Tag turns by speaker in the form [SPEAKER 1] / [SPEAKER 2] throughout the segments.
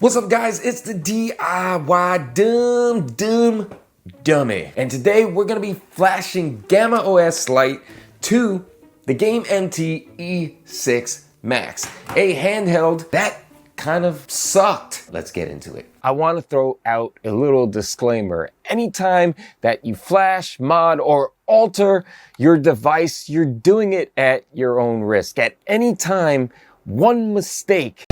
[SPEAKER 1] What's up guys, it's the DIY Dummy. And today we're gonna be flashing Gamma OS Lite to the GameMT E6 Max, a handheld that kind of sucked. Let's get into it. I wanna throw out a little disclaimer. Anytime that you flash, mod, or alter your device, you're doing it at your own risk. At any time, one mistake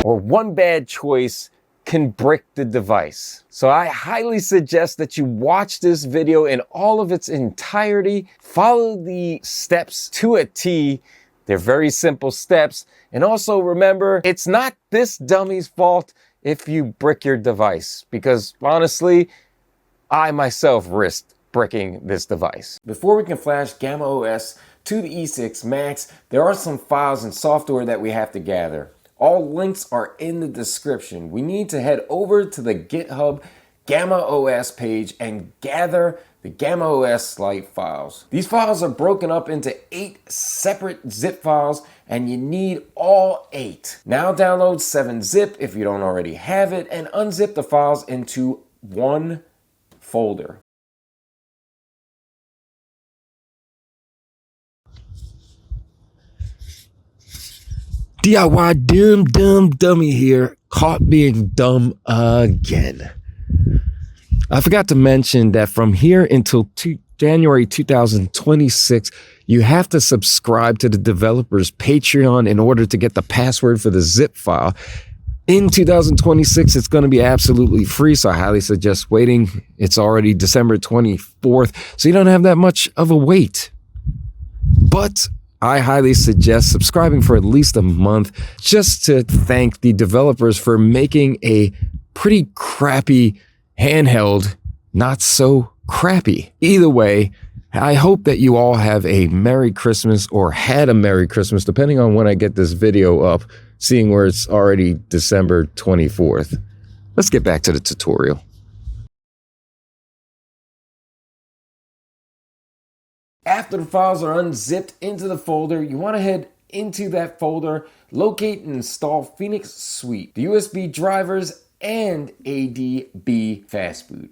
[SPEAKER 1] or one bad choice can brick the device. So I highly suggest that you watch this video in all of its entirety, follow the steps to a T. They're very simple steps. And also remember, it's not this dummy's fault if you brick your device, because honestly, I myself risked bricking this device. Before we can flash Gamma OS to the E6 Max, there are some files and software that we have to gather. All links are in the description. We need to head over to the GitHub Gamma OS page and gather the Gamma OS Lite files. These files are broken up into 8 separate zip files and you need all 8. Now download 7-zip if you don't already have it and unzip the files into one folder. DIY dummy here, caught being dumb again. I forgot to mention that from here until January 2026, you have to subscribe to the developer's Patreon in order to get the password for the zip file. In 2026, it's going to be absolutely free, so I highly suggest waiting. It's already December 24th, so you don't have that much of a wait. But I highly suggest subscribing for at least a month just to thank the developers for making a pretty crappy handheld not so crappy. Either way, I hope that you all have a Merry Christmas or had a Merry Christmas, depending on when I get this video up, seeing where it's already December 24th. Let's get back to the tutorial. After the files are unzipped into the folder, you want to head into that folder, locate and install Phoenix Suite, the USB drivers, and ADB fastboot.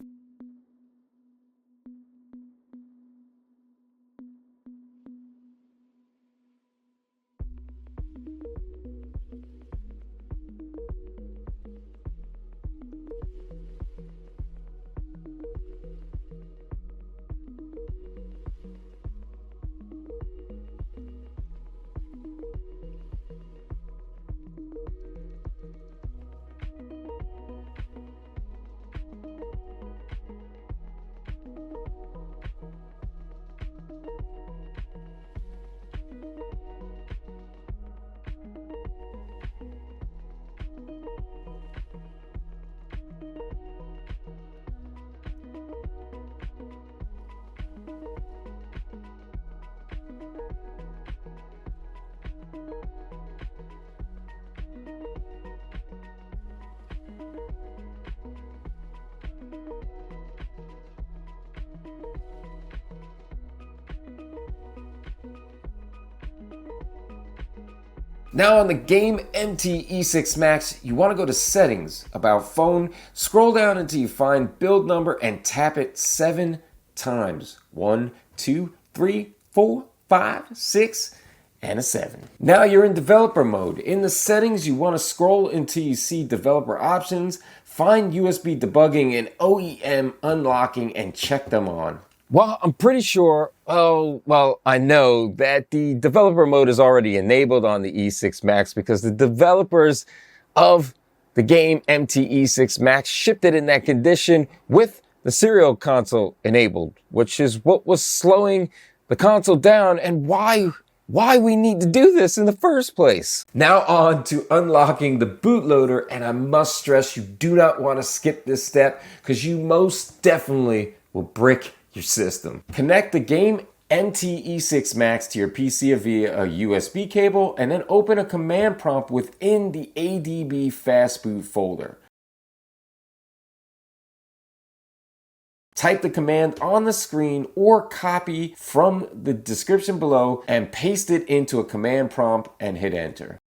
[SPEAKER 1] Now on the GameMT E6 Max, you want to go to Settings, About Phone, scroll down until you find Build Number and tap it 7 times. 1, 2, 3, 4, 5, 6, and a 7. Now you're in developer mode. In the settings, you want to scroll until you see Developer Options, find USB debugging and OEM unlocking and check them on. Well, I'm pretty sure, I know that the developer mode is already enabled on the E6 Max because the developers of the GameMT E6 Max shipped it in that condition with the serial console enabled, which is what was slowing the console down and why we need to do this in the first place. Now on to unlocking the bootloader, and I must stress you do not want to skip this step because you most definitely will brick your system. Connect the GameMT E6 Max to your PC via a USB cable and then open a command prompt within the ADB fastboot folder. Type the command on the screen or copy from the description below and paste it into a command prompt and hit enter.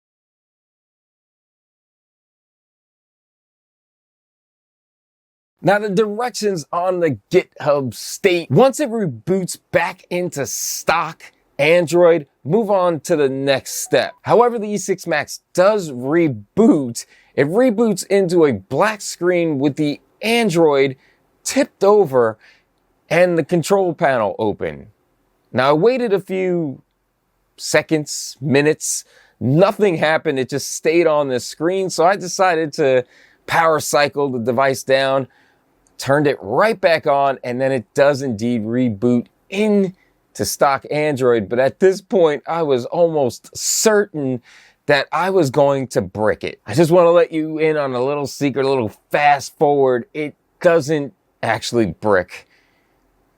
[SPEAKER 1] Now the directions on the GitHub state, once it reboots back into stock Android, move on to the next step. However, the E6 Max does reboot. It reboots into a black screen with the Android tipped over and the control panel open. Now I waited a few seconds, minutes, nothing happened. It just stayed on the screen. So I decided to power cycle the device down, turned it right back on, and then it does indeed reboot into stock Android. But at this point, I was almost certain that I was going to brick it. I just want to let you in on a little secret, a little fast forward. It doesn't actually brick.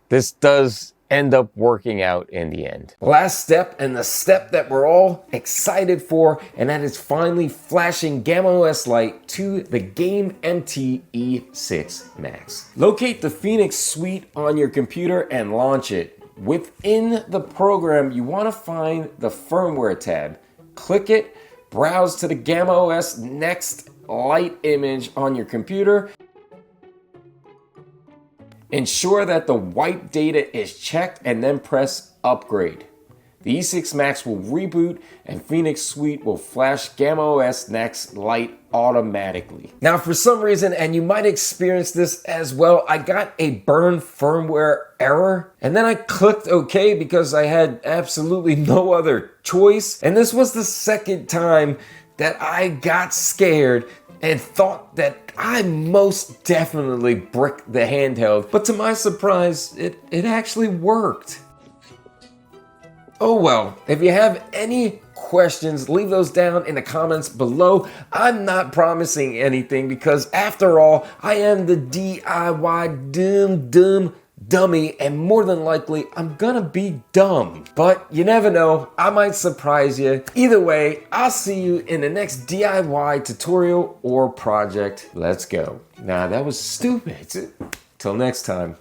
[SPEAKER 1] This does end up working out in the end. Last step, and the step that we're all excited for, and that is finally flashing Gamma OS Lite to the GameMT E6 Max. Locate the Phoenix suite on your computer and launch it. Within the program, you want to find the firmware tab. Click it, browse to the Gamma OS Next Lite image on your computer. Ensure that the wipe data is checked and then press upgrade. The E6 Max will reboot and Phoenix Suite will flash Gamma OS Next Lite automatically. Now for some reason, and you might experience this as well, I got a burn firmware error and then I clicked OK because I had absolutely no other choice. And this was the second time that I got scared and thought that I most definitely bricked the handheld. But to my surprise, it actually worked. Oh well, if you have any questions, leave those down in the comments below. I'm not promising anything because after all, I am the DIY dummy, and more than likely, I'm gonna be dumb. But you never know, I might surprise you. Either way, I'll see you in the next DIY tutorial or project. Let's go. Nah, that was stupid. Till next time.